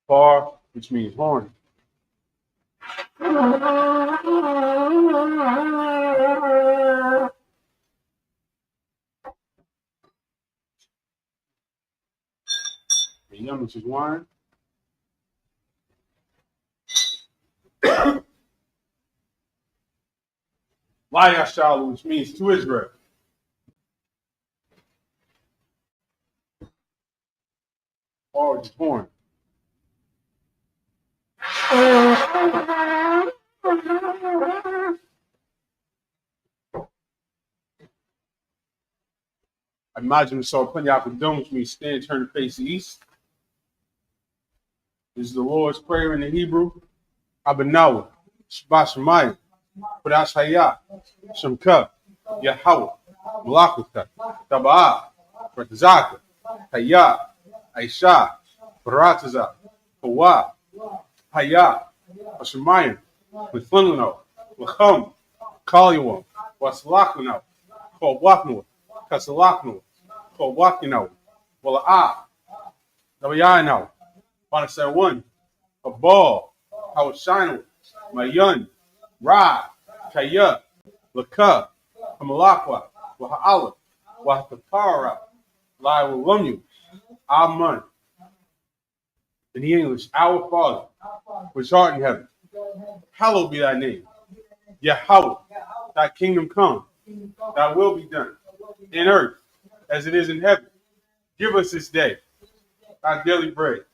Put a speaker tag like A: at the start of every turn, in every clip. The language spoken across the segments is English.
A: Par, which means horn. Yum, which is wine. Layashal, which means to Israel. Par, which is horn. I imagine so plenty out the dome, which means stand, turn to face the east. This is the Lord's Prayer in the Hebrew. Abanawa, Shabbat Shemayim, Kodash Hayah, Shemka, Yahweh, Malakuta, Taba'ah, Ratazaka, Hayah, Aisha, Barataza, Hawa, Hayah, Hashemayim, Mithunlano, Lacham, Kaliwa, Wasalakano, Kowakno, Kasalakno, Kowakino, Wala'ah, Nabayano, Wanasar one, a ball, Hawashino, Mayun, Ra, Kaya, Laka, Hamalakwa, Waha'ala, Wahatapara, Laiwalumyu, Aman. In the English, our Father, which art in heaven, hallowed be thy name. Yahweh, thy kingdom come, thy will be done, in earth as it is in heaven. Give us this day our daily bread,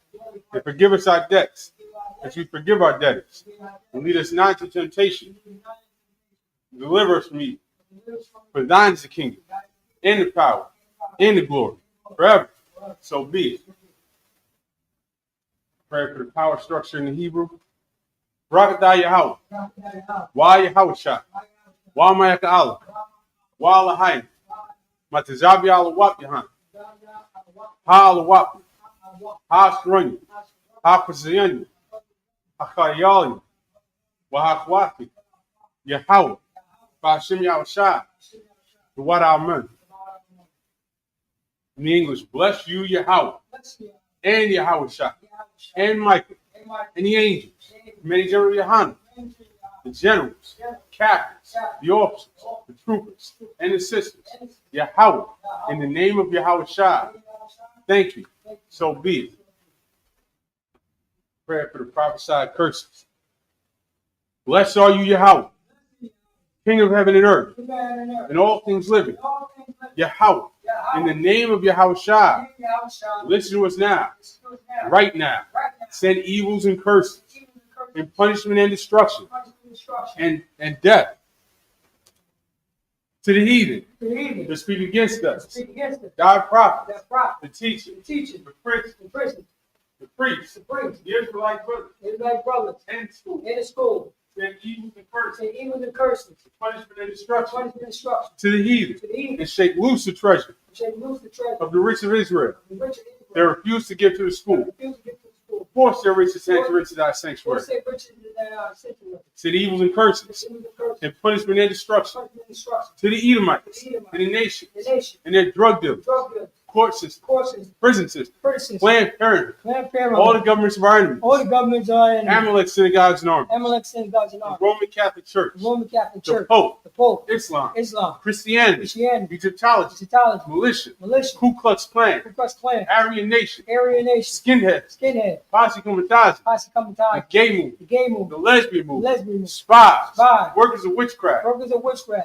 A: and forgive us our debts, as we forgive our debtors. And lead us not into temptation. Deliver us from evil. For thine is the kingdom, and the power, and the glory, forever. So be it. Prayer for the power structure in the Hebrew. Barakatah Yahweh. Wa Yahweh Shah. Wa Mayaka Allah. Wa Lahayim. Matazabi Allah Wap Yahan. Ha Allah Wap. Ha Srunyu. Ha Pazayanyu. Ha Khayali. Wa Hakwati. Yahweh. Bashim Yahweh Shah. The Wat Amen. In the English, bless you, Yahweh. And Yahweh Shah. And Michael. And the angels. Many general Yohanan. The generals. Captains. The officers. The troopers. And the sisters. Yahweh. In the name of Yahweh Shah. Thank you. So be it. Prayer for the prophesied curses. Blessed are you, Yahweh, King of heaven and earth, and all things living. Yahweh, in the name of Yahweh Shah, listen to us now, right now. Send evils and curses, and punishment and destruction, and death to the heathen that speak against us. Thy prophets, the teachers, the princes, the priests, the Israelite brothers, and the school. Send evils and curses, punishment and destruction to the heathen, and shake loose the treasure of the rich of Israel. They refuse to give to the school. Force their riches to enter into thy sanctuary. To the evils and curses, and punishment and destruction to the Edomites, and the nation, and their drug dealers, court systems, prison systems, Planned Parenthood, all the governments of our enemies, Amalek synagogues and armies, the Roman Catholic Church, the Pope, Islam, Christianity, Egyptology, militia, Ku Klux Klan, Aryan Nation, Skinhead, Posse Comitatus, the gay movement, the lesbian movement, spies, workers of witchcraft,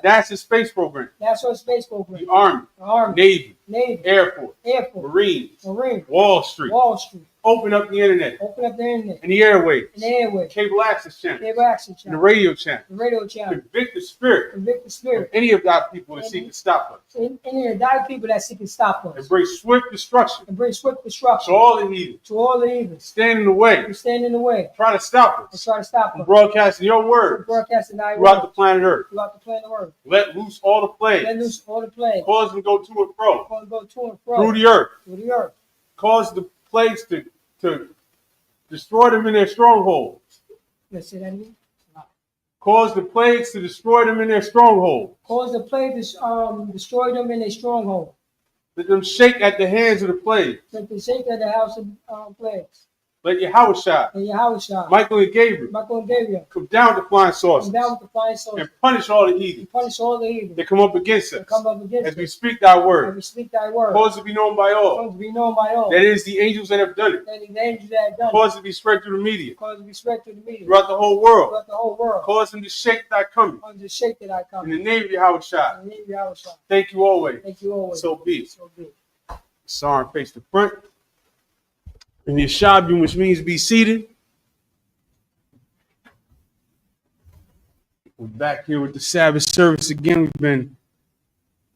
A: NASA space program, the Army, Navy, Air Force, Marines, Wall Street. Open up the internet. And the airways. Cable access channel. And the radio channel. Convict the spirit. Of any of thy people that seek to stop us. And bring swift destruction. To all the heathen. Stand in the way. Try to stop us. From broadcasting your word. Throughout the planet Earth. Let loose all the plagues. Cause them to go to and fro. Through the earth. Cause the plagues to destroy them in their strongholds. Cause the plagues to destroy them in their strongholds. Let them shake at the hands of the plagues.
B: Let them shake at the house of plagues.
A: Let Yahushua, Michael and Gabriel, come down with the flying saucers, and punish all the heathen that come up against us as we speak thy word. Cause it to be known by all. That it is the angels that have done it. Cause it to be spread through the media. Throughout the whole world. Cause them to shake thy coming. In the name of Yahushua. Thank you always. So be it. Psalm face the front. In the Shabbat, which means be seated. We're back here with the Sabbath service again. We've been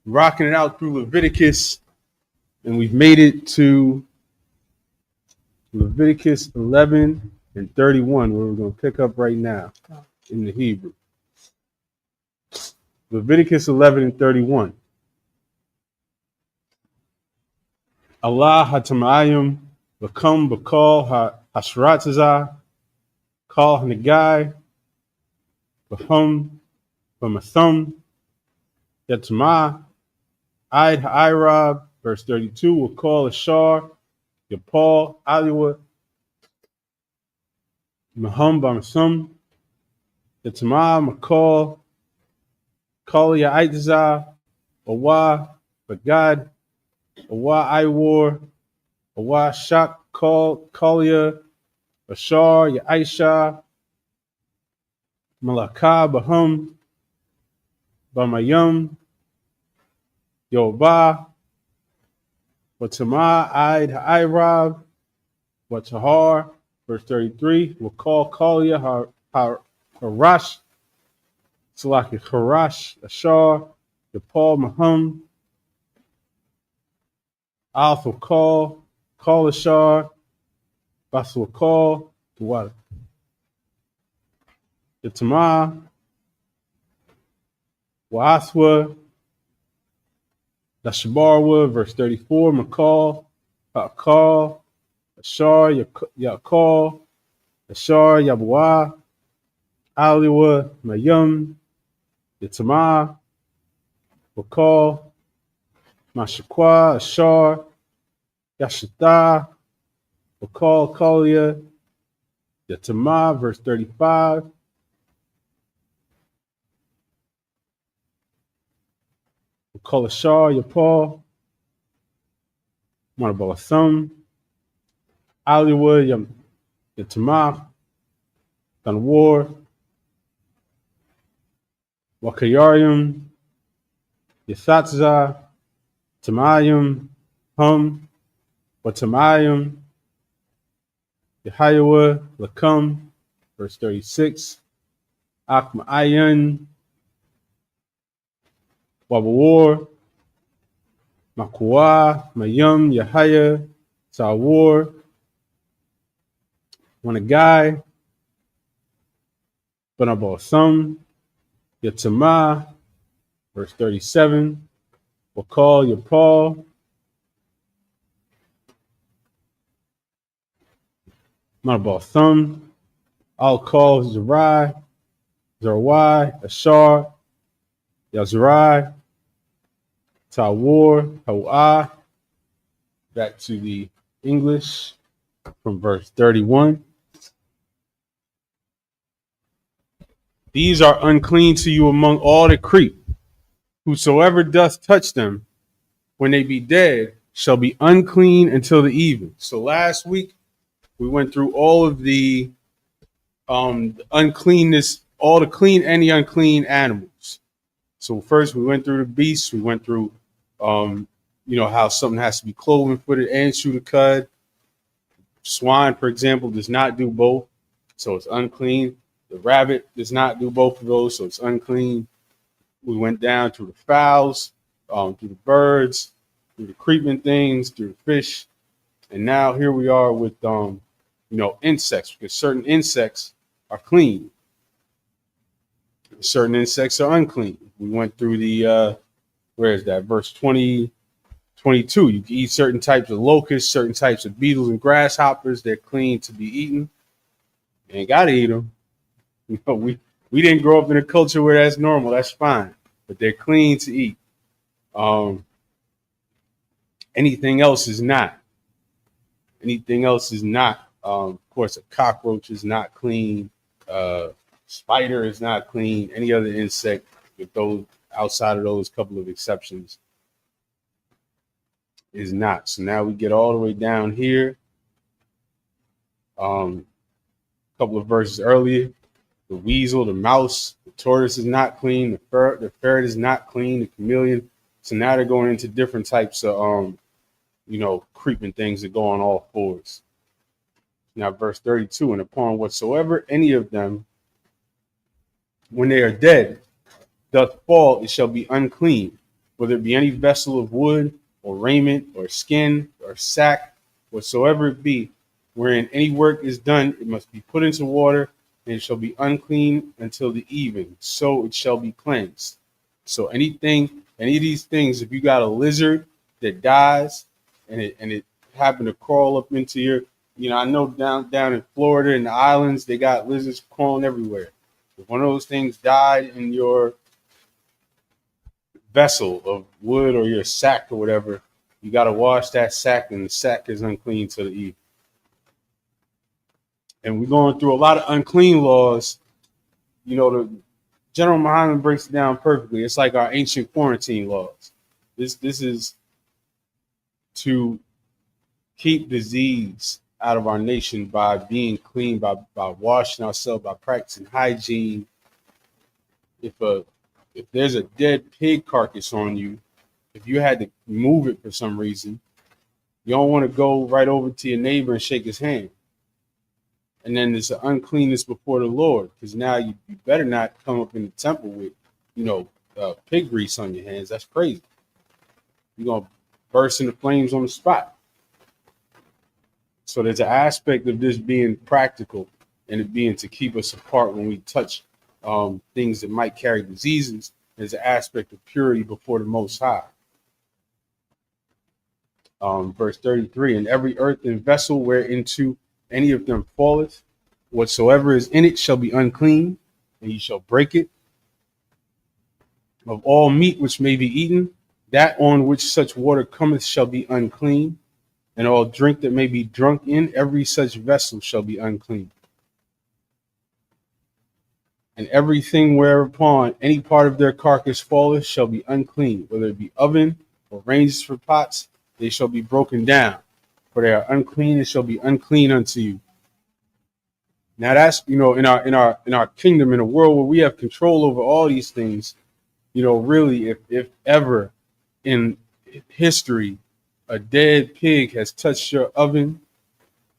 A: rocking it out through Leviticus, and we've made it to Leviticus 11 and 31, where we're going to pick up right now in the Hebrew. Leviticus 11 and 31. Allah hatamayim Bakam bakal hashratazah call hanagai bahum bamathum yatma id ha'irab. Verse 32 will call ashar yapal aliwa mahum bamathum yatma makal call ya'itazah awa bagad awa iwar Awa Shak Kalia Ashar Yaisha Malaka Bahum Bamayum Yoba Watama Id Irab Watahar. Verse 33 will call Kalia Harash Salaki Harash Ashar Yapal Mahum Alpha Call Ashar, Basul call to what? Yatama, Waaswa, Dashabarwa, verse 34, Makal, Hakal, Ashar, Yakal, Ashar, Yabwa, Aliwa, Mayum, Yatama, Wakal, Mashakwa, Ashar, Yashita, Wakal Kalia, Yatama, verse 35. Wakal Ashar, Yapal, Manabalasum, Aliwa, Yatama, Danwar, Wakayarium, Yathatza, Tamayum, Hum, Watamayim, Yehayawa, Lakam, verse 36, Akma'ayan, Wabawar, Makwa, Mayum, Yahaya, Tawar, Wanagai, Banabasum, Yatama, verse 37, Wakal, Yapal, Manabathum, I'll call Zerai, Ashar, Yazrai, Tawar, Hawah. Back to the English from verse 31. These are unclean to you among all that creep. Whosoever doth touch them, when they be dead, shall be unclean until the even. So last week, we went through all of the uncleanness, all the clean and the unclean animals. So first we went through the beasts. We went through, how something has to be cloven-footed and shoe-to-cud. Swine, for example, does not do both, so it's unclean. The rabbit does not do both of those, so it's unclean. We went down through the fowls, through the birds, through the creeping things, through the fish. And now here we are with, insects, because certain insects are clean. Certain insects are unclean. We went through the, verse 20, 22. You can eat certain types of locusts, certain types of beetles and grasshoppers. They're clean to be eaten. You ain't got to eat them. We didn't grow up in a culture where that's normal. That's fine. But they're clean to eat. Anything else is not. Anything else is not Of course, a cockroach is not clean. Spider is not clean. Any other insect, with those outside of those couple of exceptions, is not. So now we get all the way down here. A couple of verses earlier, the weasel, the mouse, the tortoise is not clean. The ferret is not clean. The chameleon. So now they're going into different types of creeping things that go on all fours. Now, verse 32, and upon whatsoever any of them, when they are dead, doth fall, it shall be unclean, whether it be any vessel of wood, or raiment, or skin, or sack, whatsoever it be, wherein any work is done, it must be put into water, and it shall be unclean until the even. So it shall be cleansed. So any of these things, if you got a lizard that dies, and it happened to crawl up into your, I know down in Florida and the islands, they got lizards crawling everywhere. If one of those things died in your vessel of wood or your sack or whatever, you got to wash that sack, and the sack is unclean to the evening. And we're going through a lot of unclean laws. The General Muhammad breaks it down perfectly. It's like our ancient quarantine laws. This is to keep disease out of our nation by being clean, by washing ourselves, by practicing hygiene. If there's a dead pig carcass on you, if you had to move it for some reason, you don't want to go right over to your neighbor and shake his hand. And then there's an uncleanness before the Lord, because now you better not come up in the temple with, pig grease on your hands. That's crazy. You're going to burst into flames on the spot. So there's an aspect of this being practical and it being to keep us apart when we touch things that might carry diseases. There's an aspect of purity before the Most High. Verse 33, and every earthen vessel whereinto any of them falleth, whatsoever is in it shall be unclean, and ye shall break it. Of all meat which may be eaten, that on which such water cometh shall be unclean, and all drink that may be drunk in every such vessel shall be unclean. And everything whereupon any part of their carcass falleth shall be unclean, whether it be oven or ranges for pots, they shall be broken down, for they are unclean, and shall be unclean unto you. Now that's, in our kingdom, in a world where we have control over all these things, really, if ever in history a dead pig has touched your oven,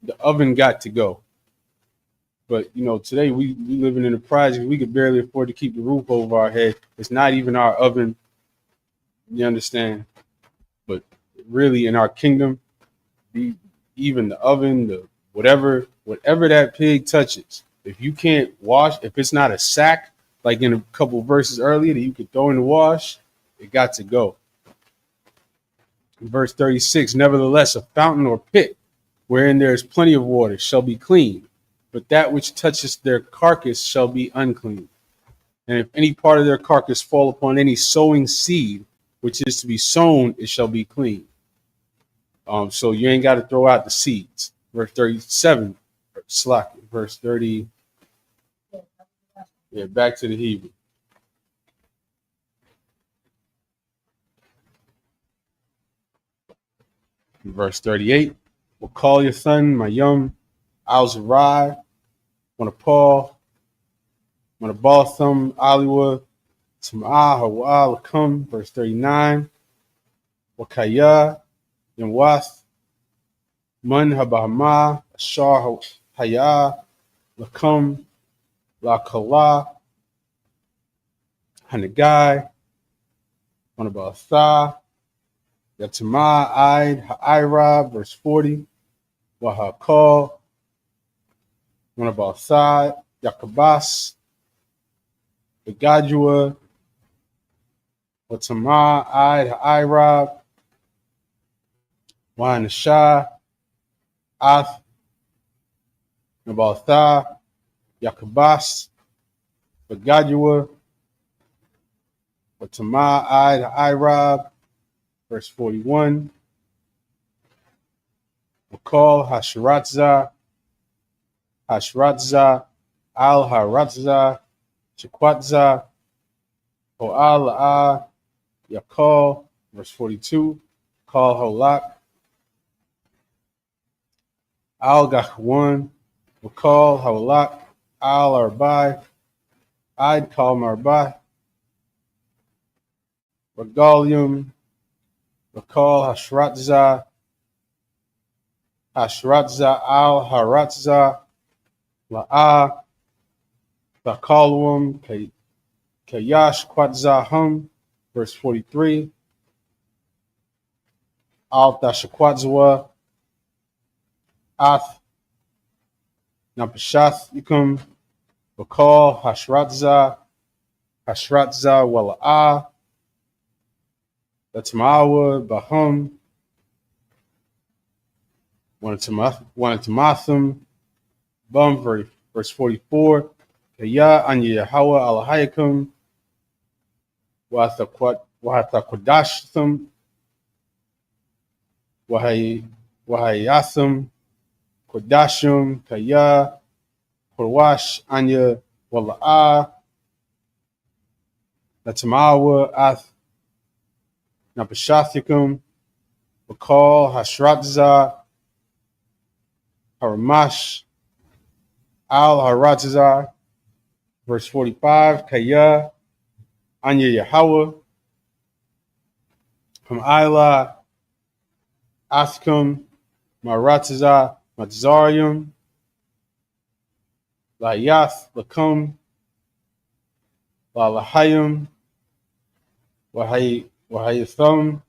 A: the oven got to go. But, today we living in a project, we could barely afford to keep the roof over our head. It's not even our oven. You understand? But really in our kingdom, even the oven, the whatever that pig touches, if you can't wash, if it's not a sack, like in a couple verses earlier that you could throw in the wash, it got to go. Verse 36, nevertheless, a fountain or pit wherein there is plenty of water shall be clean, but that which touches their carcass shall be unclean. And if any part of their carcass fall upon any sowing seed, which is to be sown, it shall be clean. So you ain't got to throw out the seeds. Verse 37, verse 30. Yeah, back to the Hebrew. Verse 38, we'll call your son Mayum Al-Zarai, Paul, Botham, Aliwa, Tam'ah, Hawa, Lakum, verse 39, Wakaya, Yamwath, Mun Habahama, Ashar Haya, Lakum, La Kala, Hanagai, Manabatha, Yatama, Id, Ha'ira, verse 40, Wahakal, Manabatha, Yakabas, Begadua, Watama, Id, Ha'ira, Wahanashah, Ath, Nabaltha, Yakabas, Begadua, Watama, Id, Ha'ira, verse 41, Wakal, Hasharatza, Hashratza, Al Haratza, Chikwatza, Ho'ala'a, Yakal, verse 42, Kal Holak, Al Gahwan, Wakal Holak, Al Arbai, I'd Kal Marbai, Regalium, Wakal Hashratza, Hashratza, Al Haratza, La'a, Bakalwum, Kayash Kwatzahum, verse 43, Al Tashakwadzwa, Ath, Napashath Yukum, Bakal, Hashratza, Wala'a, Latamawa, Bahum, Wanatamathum, Bum, verse 44, Kaya, Anya Yahweh, Alahayakum, Wahathakodashthum, Wahayathum, Kodashum, Kaya, Korwash, Anya, Wala'a, Latamawa, Ath, Napashathikum, Bakal, Hashratza, Haramash, Al Haratza, verse 45, Kaya, Anya Yahweh, Ham'ila, Athkum, Maratza, Matzarium, Layath, Lakum, Lalahayum, Wahayathum,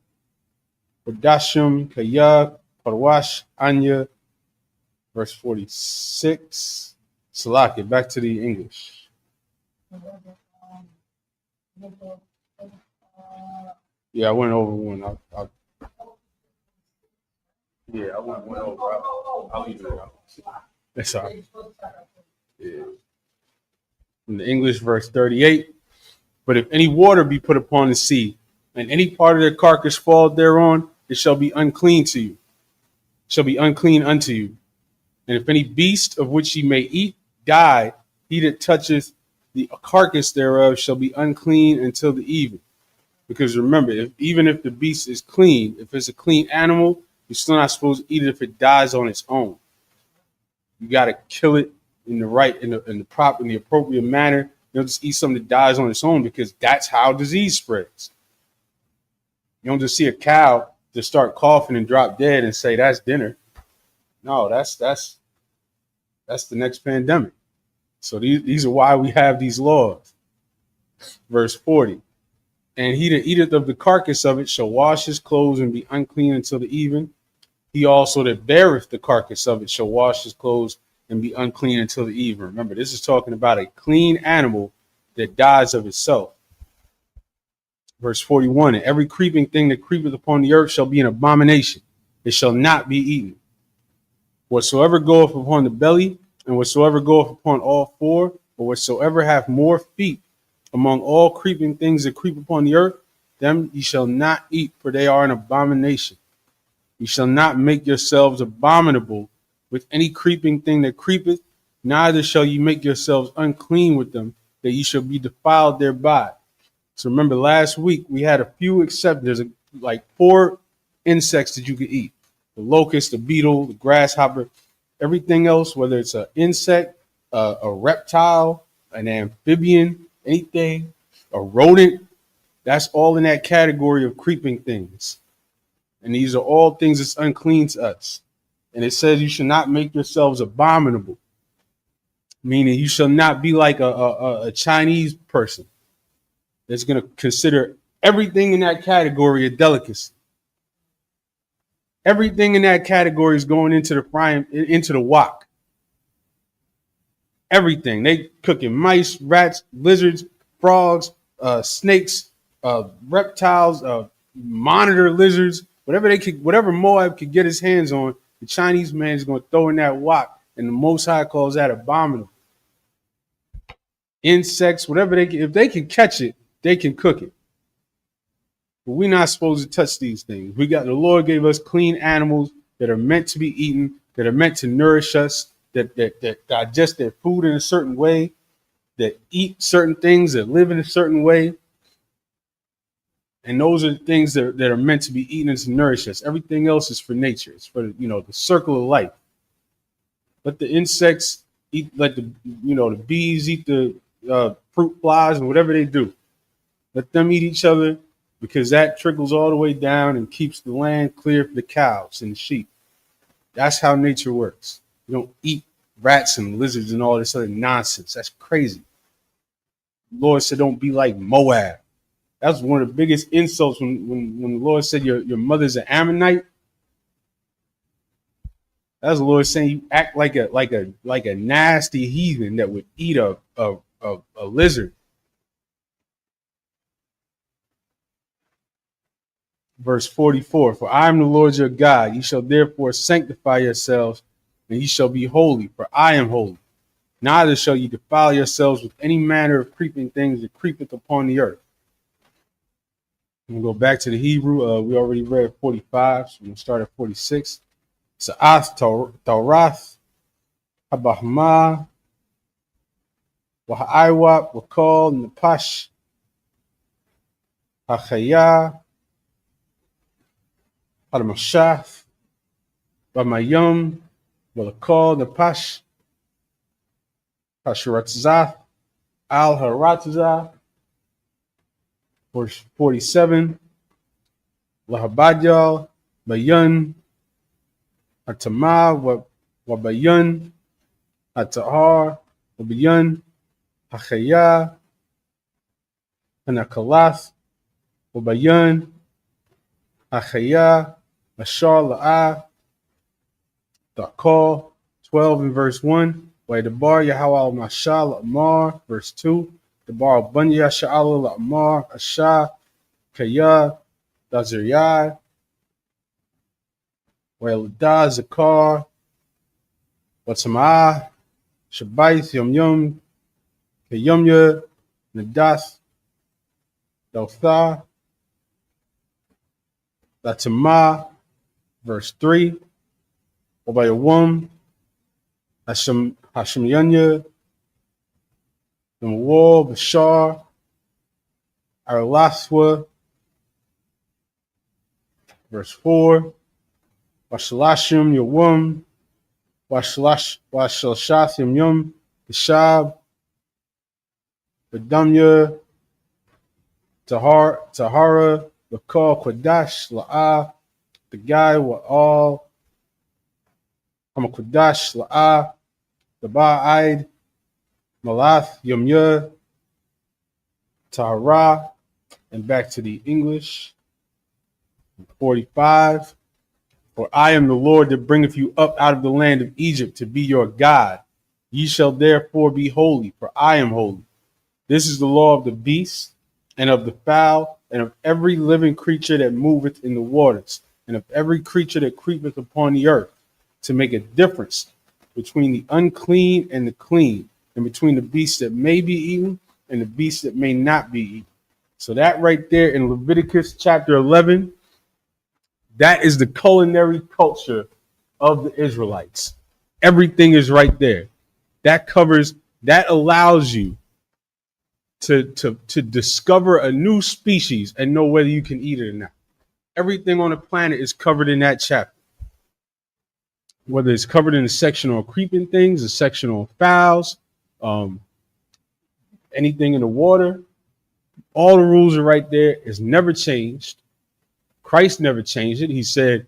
A: Kodashum, Kaya, Parwash, Anya, verse 46. Salaki, back to the English. Yeah, I went over one. I went over. I'll leave it out. That's all right. Yeah. In the English, verse 38. But if any water be put upon the sea, and any part of the carcass fall thereon, it shall be unclean to you. Shall be unclean unto you. And if any beast of which ye may eat die, he that toucheth the carcass thereof shall be unclean until the even. Because remember, even if the beast is clean, if it's a clean animal, you're still not supposed to eat it if it dies on its own. You got to kill it in the appropriate manner. You don't just eat something that dies on its own, because that's how disease spreads. You don't just see a cow just start coughing and drop dead and say that's dinner. No, that's the next pandemic. So these are why we have these laws. Verse 40. And he that eateth of the carcass of it shall wash his clothes and be unclean until the even. He also that beareth the carcass of it shall wash his clothes and be unclean until the even. Remember, this is talking about a clean animal that dies of itself. Verse 41. And every creeping thing that creepeth upon the earth shall be an abomination. It shall not be eaten. Whatsoever goeth upon the belly, and whatsoever goeth upon all four, or whatsoever hath more feet among all creeping things that creep upon the earth, them ye shall not eat, for they are an abomination. Ye shall not make yourselves abominable with any creeping thing that creepeth, neither shall ye make yourselves unclean with them, that ye shall be defiled thereby. So remember, last week we had a few exceptions. There's like 4 insects that you could eat: the locust, the beetle, the grasshopper. Everything else, whether it's an insect, a reptile, an amphibian, anything, a rodent, that's all in that category of creeping things. And these are all things that's unclean to us. And it says you should not make yourselves abominable, meaning you shall not be like a Chinese person that's going to consider everything in that category a delicacy. Everything in that category is going into the wok. Everything. They cooking mice, rats, lizards, frogs, snakes, reptiles, monitor lizards, whatever Moab could get his hands on, the Chinese man is going to throw in that wok, and the Most High calls that abominable. Insects, whatever if they can catch it, they can cook it. But we're not supposed to touch these things. The Lord gave us clean animals that are meant to be eaten, that are meant to nourish us, that digest their food in a certain way, that eat certain things, that live in a certain way. And those are the things that are meant to be eaten and to nourish us. Everything else is for nature. It's for, the circle of life. Let the insects eat, let the bees eat the fruit flies and whatever they do. Let them eat each other, because that trickles all the way down and keeps the land clear for the cows and the sheep. That's how nature works. You don't eat rats and lizards and all this other nonsense. That's crazy. The Lord said, don't be like Moab. That's one of the biggest insults when the Lord said your mother's an Ammonite. That's the Lord saying you act like a nasty heathen that would eat a lizard. Verse 44, for I am the Lord your God. Ye shall therefore sanctify yourselves, and ye shall be holy, for I am holy. Neither shall ye defile yourselves with any manner of creeping things that creepeth upon the earth. We'll go back to the Hebrew. We already read 45, so we'll start at 46. Sa'ath Taurath Habahma Wahaiwap Wakal Napash Hachaya Hadamashaf Bamayum Walakal Napash Hasharatzah Al Haratazah. Verse 47, Lahabadjal, Bayan, Atama, Wabayan, Atahar, Wabayan, Hachaya, Anakalath, Wabayan, Hachaya, Ashar La'ah, Dakal, 12 in verse 1, Waidabar Yahawal Mashal Amar, verse 2. The bar Bunya Sha'ala Amar Asha Kaya Daziriyah Wailda Zakar Watsama Shabaith Yum Yum Kayumya Nadath Dotha Latama, verse 3. Wabayawum Hashem Yanya the Mawal, Bashar, Arlaswa, verse 4, Washalashim, Yawum, Washalshathim Yum, Bishab, Badamya, Tahara, Bakal, Quadash, La'ah, the guy were all, Hamaquadash, La'ah, the Ba'aid, Malath, Yumya, Tahara, and back to the English. 45. For I am the Lord that bringeth you up out of the land of Egypt to be your God. Ye shall therefore be holy, for I am holy. This is the law of the beast, and of the fowl, and of every living creature that moveth in the waters, and of every creature that creepeth upon the earth, to make a difference between the unclean and the clean, and between the beasts that may be eaten and the beasts that may not be eaten. So that right there in Leviticus chapter 11, that is the culinary culture of the Israelites. Everything is right there. That covers, that allows you to discover a new species and know whether you can eat it or not. Everything on the planet is covered in that chapter. Whether it's covered in a section on creeping things, a section on fowls, anything in the water, all the rules are right there. It's never changed. Christ never changed it. He said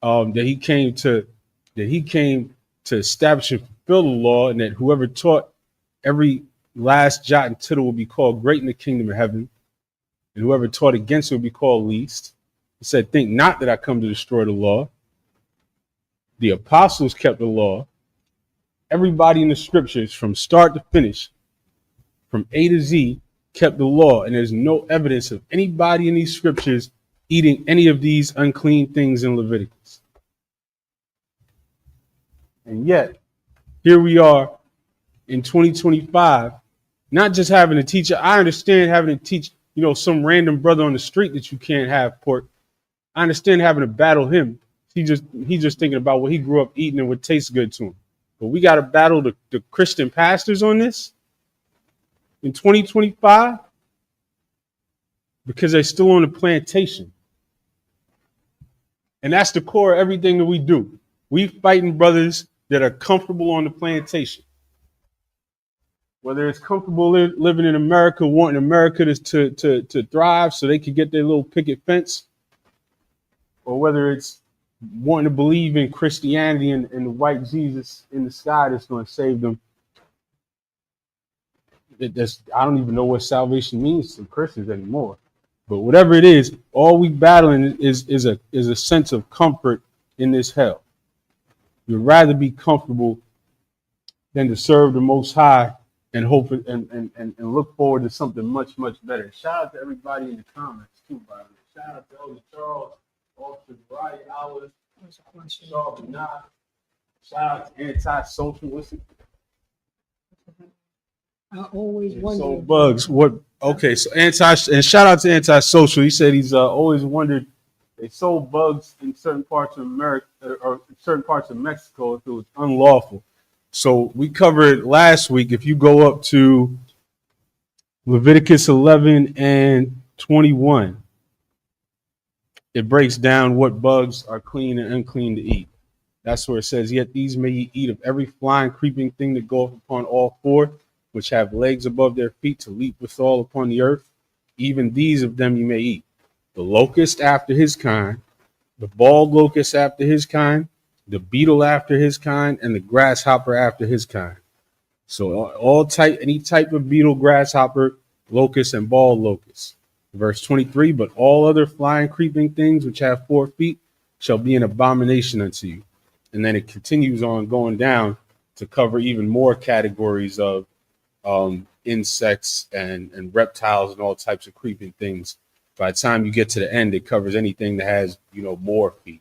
A: that he came to establish and fulfill the law, and that whoever taught every last jot and tittle will be called great in the kingdom of heaven, and whoever taught against it will be called least. He said, think not that I come to destroy the law. The apostles kept the law. Everybody in the scriptures from start to finish, from A to Z, kept the law. And there's no evidence of anybody in these scriptures eating any of these unclean things in Leviticus. And yet, here we are in 2025, not just having a teacher. I understand having to teach, some random brother on the street that you can't have pork. I understand having to battle him. He's just thinking about what he grew up eating and what tastes good to him. But we got to battle the Christian pastors on this in 2025 because they're still on the plantation. And that's the core of everything that we do. We fighting brothers that are comfortable on the plantation. Whether it's comfortable living in America, wanting America to thrive so they can get their little picket fence, or whether it's wanting to believe in Christianity and the white Jesus in the sky that's going to save them. I don't even know what salvation means to Christians anymore. But whatever it is, all we battling is a sense of comfort in this hell. You'd rather be comfortable than to serve the Most High and hope and look forward to something much, much better. Shout out to everybody in the comments too, by the way. Shout out to Elder Charles, Officer Brian Howard, Shaw Benah. Shout out to Antisocial. What's it?
B: I always wonder.
A: So Bugs, what? Okay, so and shout out to Antisocial. He said he's always wondered they sold bugs in certain parts of America or certain parts of Mexico if it was unlawful. So we covered last week. If you go up to Leviticus 11 and 21, it breaks down what bugs are clean and unclean to eat. That's where it says, yet these may ye eat of every flying, creeping thing that goeth upon all four, which have legs above their feet to leap withal upon the earth. Even these of them you may eat. The locust after his kind, the bald locust after his kind, the beetle after his kind, and the grasshopper after his kind. So any type of beetle, grasshopper, locust, and bald locust. Verse 23, but all other flying, creeping things which have 4 feet shall be an abomination unto you. And then it continues on going down to cover even more categories of insects and reptiles and all types of creeping things. By the time you get to the end, it covers anything that has, more feet.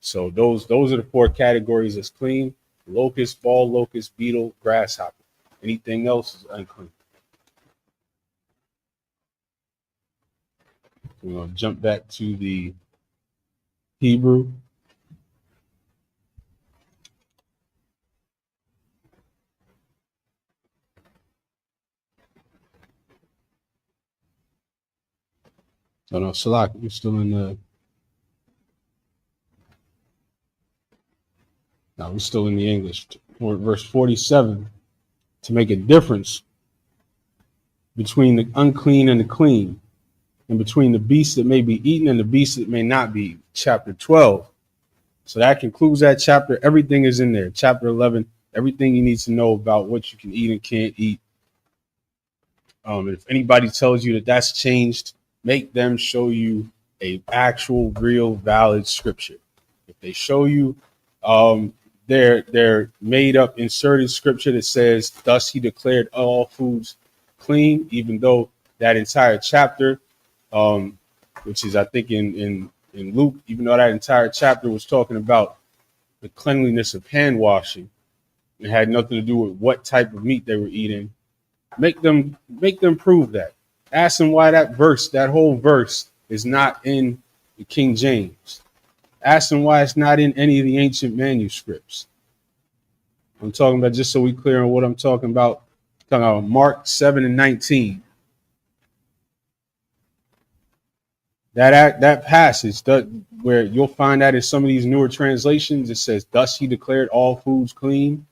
A: So those are the 4 categories that's clean: locust, bald locust, beetle, grasshopper. Anything else is unclean. We're going to jump back to the Hebrew. Oh no, Salak, you're still in the. No, we're still in the English. Verse 47. To make a difference between the unclean and the clean, and between the beasts that may be eaten and the beasts that may not be. Chapter 12. So that concludes that chapter. Everything is in there. Chapter 11. Everything you need to know about what you can eat and can't eat. If anybody tells you that that's changed, make them show you a actual, real, valid scripture. If they show you their made up, inserted scripture that says, thus he declared all foods clean, even though that entire chapter, which is, I think, in Luke, even though that entire chapter was talking about the cleanliness of hand washing, it had nothing to do with what type of meat they were eating. Make them prove that. Ask them why that whole verse is not in the King James. Ask them why it's not in any of the ancient manuscripts. I'm talking about, just so we clear on what I'm talking about Mark 7 and 19. That passage where you'll find that in some of these newer translations, it says, thus he declared all foods clean.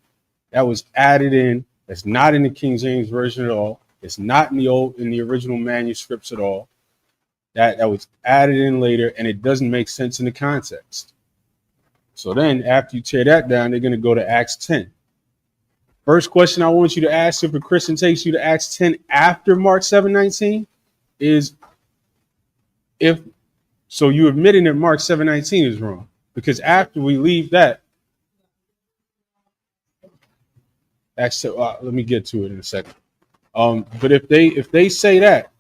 A: That was added in. That's not in the King James Version at all. It's not in the original manuscripts at all. That was added in later, and it doesn't make sense in the context. So then after you tear that down, they're going to go to Acts 10. First question I want you to ask, if a Christian takes you to Acts 10 after Mark 7:19, is if so you admitting that Mark 7:19 is wrong. Because after we leave that, let me get to it in a second. But if they say that,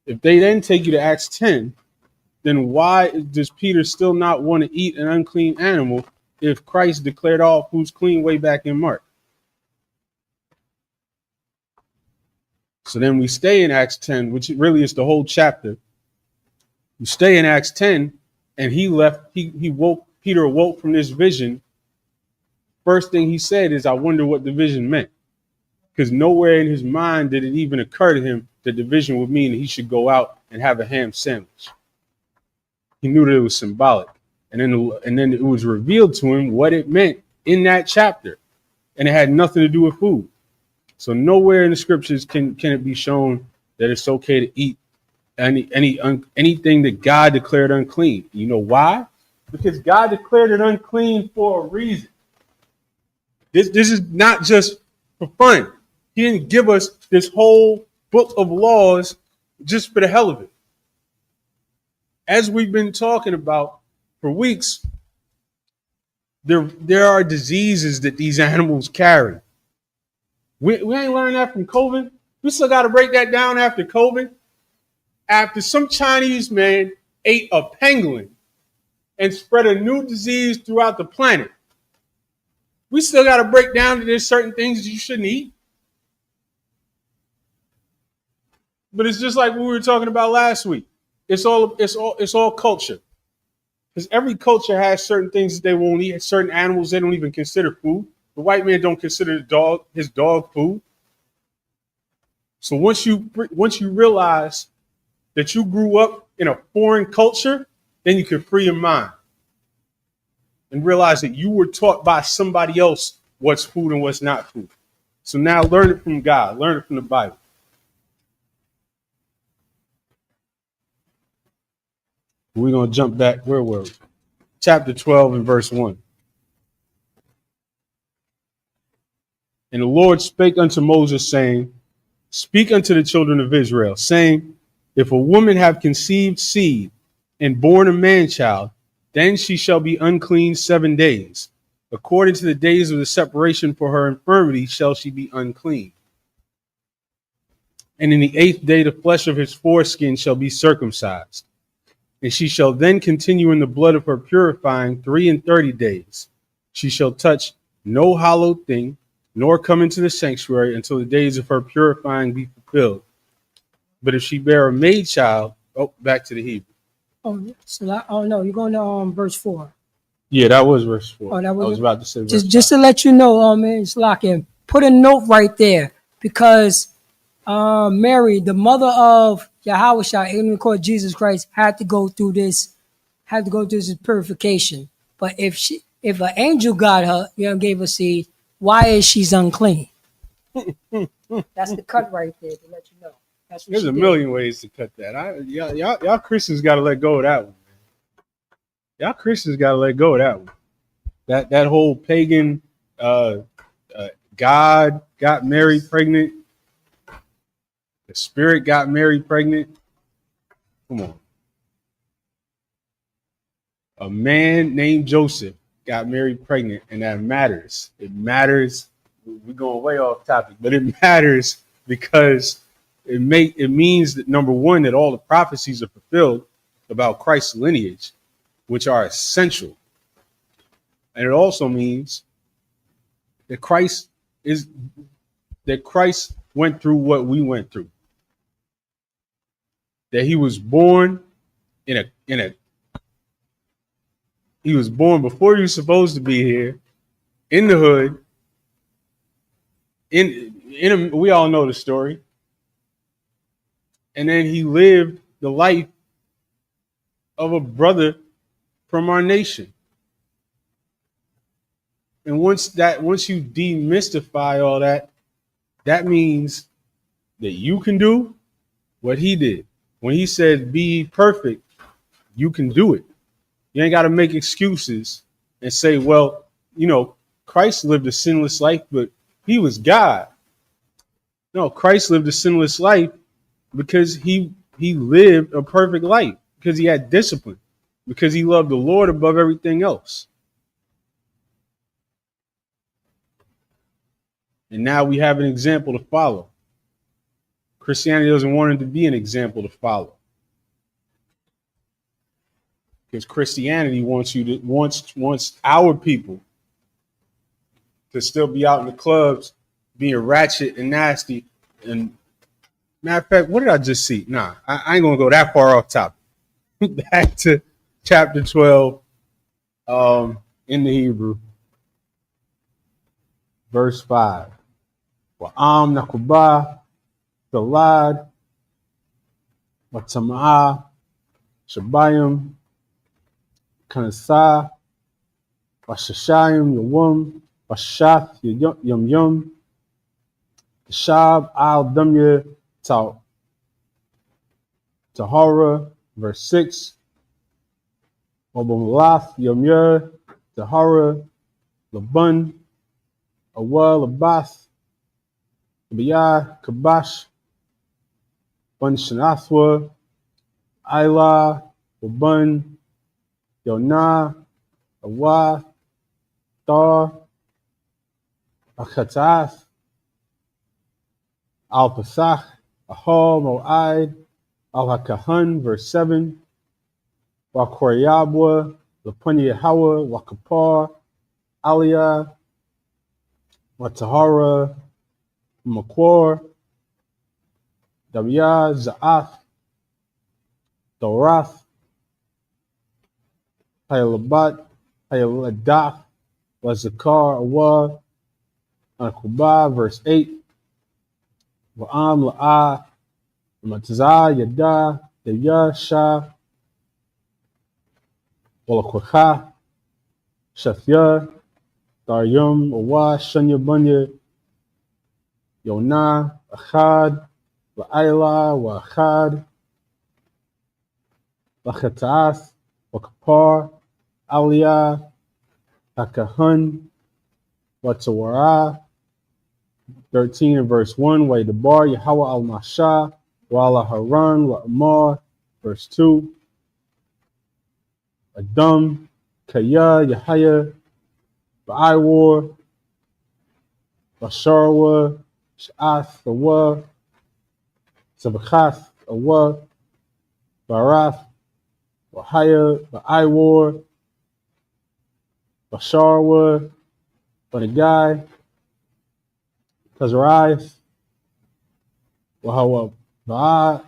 A: if they then take you to Acts 10, then why does Peter still not want to eat an unclean animal if Christ declared all foods clean way back in Mark? So then we stay in Acts 10, which really is the whole chapter. We stay in Acts 10, and Peter awoke from this vision first thing he said is, I wonder what division meant. Because nowhere in his mind did it even occur to him that division would mean that he should go out and have a ham sandwich. He knew that it was symbolic. And then it was revealed to him what it meant in that chapter. And it had nothing to do with food. So nowhere in the scriptures can it be shown that it's okay to eat anything that God declared unclean. You know why? Because God declared it unclean for a reason. This is not just for fun. He didn't give us this whole book of laws just for the hell of it. As we've been talking about for weeks, there are diseases that these animals carry. We ain't learned that from COVID. We still got to break that down after COVID. After some Chinese man ate a pangolin and spread a new disease throughout the planet, we still got to break down that there's certain things you shouldn't eat. But it's just like what we were talking about last week. It's all culture. Because every culture has certain things that they won't eat, certain animals they don't even consider food. The white man don't consider his dog food. So once you realize that you grew up in a foreign culture, then you can free your mind and realize that you were taught by somebody else what's food and what's not food. So now learn it from God, learn it from the Bible. We're going to jump back. Where were we? Chapter 12 and verse 1. And the Lord spake unto Moses, saying, Speak unto the children of Israel, saying, If a woman have conceived seed and born a man child, then she shall be unclean 7 days. According to the days of the separation for her infirmity shall she be unclean. And in the 8th day the flesh of his foreskin shall be circumcised. And she shall then continue in the blood of her purifying 33 days. She shall touch no hallowed thing, nor come into the sanctuary until the days of her purifying be fulfilled. But if she bear a maid child, back to the Hebrew.
B: No, you're going to verse 4.
A: Yeah, that was verse 4.
B: Oh, that was
A: I was about to say verse
B: just to let you know, it's locking. Put a note right there, because Mary, the mother of Yahushua, even called Jesus Christ, had to go through this purification. But if an angel got her, gave her seed, why is she unclean? That's the cut right there to let you know.
A: There's a million ways to cut that. Y'all Christians got to let go of that one. Y'all Christians got to let go of that one. That whole pagan God got Mary pregnant. The Spirit got Mary pregnant. Come on. A man named Joseph got Mary pregnant, and that matters. It matters. We're going way off topic, but it matters because it means that, number one, that all the prophecies are fulfilled about Christ's lineage, which are essential. And it also means that Christ went through what we went through. That he was born he was born before he was supposed to be here, in the hood. We all know the story. And then he lived the life of a brother from our nation. And once you demystify all that, that means that you can do what he did. When he said, be perfect, you can do it. You ain't got to make excuses and say, well, Christ lived a sinless life, but he was God. No, Christ lived a sinless life because he lived a perfect life, because he had discipline, because he loved the Lord above everything else. And now we have an example to follow. Christianity doesn't want him to be an example to follow, because Christianity wants our people to still be out in the clubs being ratchet and nasty. And matter of fact, what did I just see? Nah, I ain't gonna go that far off topic. Back to chapter 12 in the Hebrew. verse 5. Wa'am nakubah, Galad, Watama'a, Shabayim, Kanasa, Washashayim, Yawum, Washath, Yum Yum, Shab al Dumya, Tahara, verse 6. Wabamalath, Yum Yur, Tahara, Laban, Awa, Labath, Abiyah, Kabash, Bun Shanathwa, Ayla, Wabun, Yonah, Awa, Thar, Akatath, Al Pasach, Ahal, Mo'ad, Al Hakahun, verse 7. Wakoryabwa, Lapunya Hawa, Wakapar, Aliyah, Watahara, Makwar, Dabya, Za'ath, Dorath, Hayalabat, Hayaladath, Lazakar, Awa, Anakubah, verse 8. Wa'am La'ah, Matazah, Yada, Daya, Shah, Walakwacha, Shafya, Daryum, Awa, Shanya Bunya, Yonah, Achad, La'ayla, Wa'achad, Lachataath, Wakapar, Aliyah, Hakahun, Watawara, 13 and verse 1, Waidabar, Yahweh al-Mashah, Wala Haran, Wa'amar, verse 2, Adam, Kaya, Yahaya, Ba'iwar, Basharwa, Sha'ath, Awa, Sabachath, Awa, Barath, Wahaya, Ba'iwar, Basharwa, Banagai, Tazariah, Wahawa, Ba'a,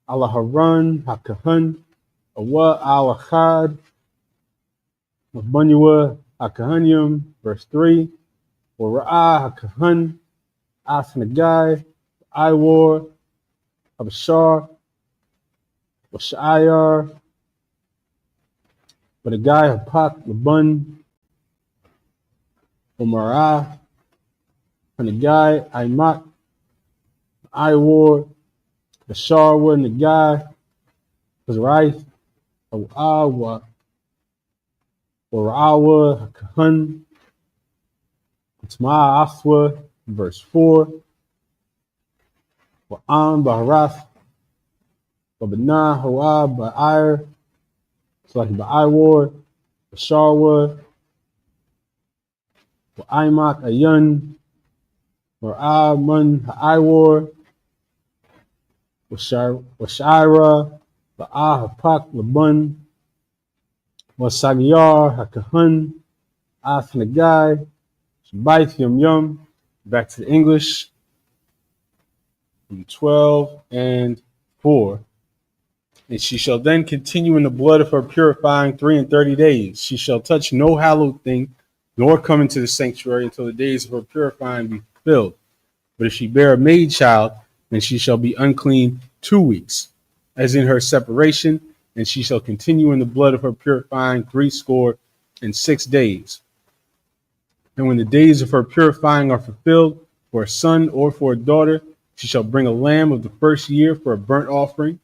A: Alaharan, Hakahun, Awa, Alachad, Mabunyua, Hakahunium, verse 3, Wara'ah, Hakahun, Athnagai, Iwar, Abashar, Washayar, Banagai, Hapak, Labun, Omarah, Hanagai, Aimak, Iwar, Basharwa, Nagai, Tazariah, Awa, Wara'awa, Hakahun, Tma Aswa, verse 4, Wa'am, Baharath, Babana, Hawa, Ba'ir, Select Ba'iwar, Basharwa, Wa'imak, Ayun, Wara'amun, Ha'iwar, Washira, Ba'ah, Hapak, Labun, Wasagiyar, Hakahun, Athnagai, Shabaith, Yum Yum. Back to the English. 12 and 4. And she shall then continue in the blood of her purifying 3 and 30 days. She shall touch no hallowed thing, nor come into the sanctuary until the days of her purifying be fulfilled. But if she bear a maid child, then she shall be unclean 2 weeks, as in her separation, and she shall continue in the blood of her purifying 66 days. And when the days of her purifying are fulfilled, for a son or for a daughter, she shall bring a lamb of the first year for a burnt offering,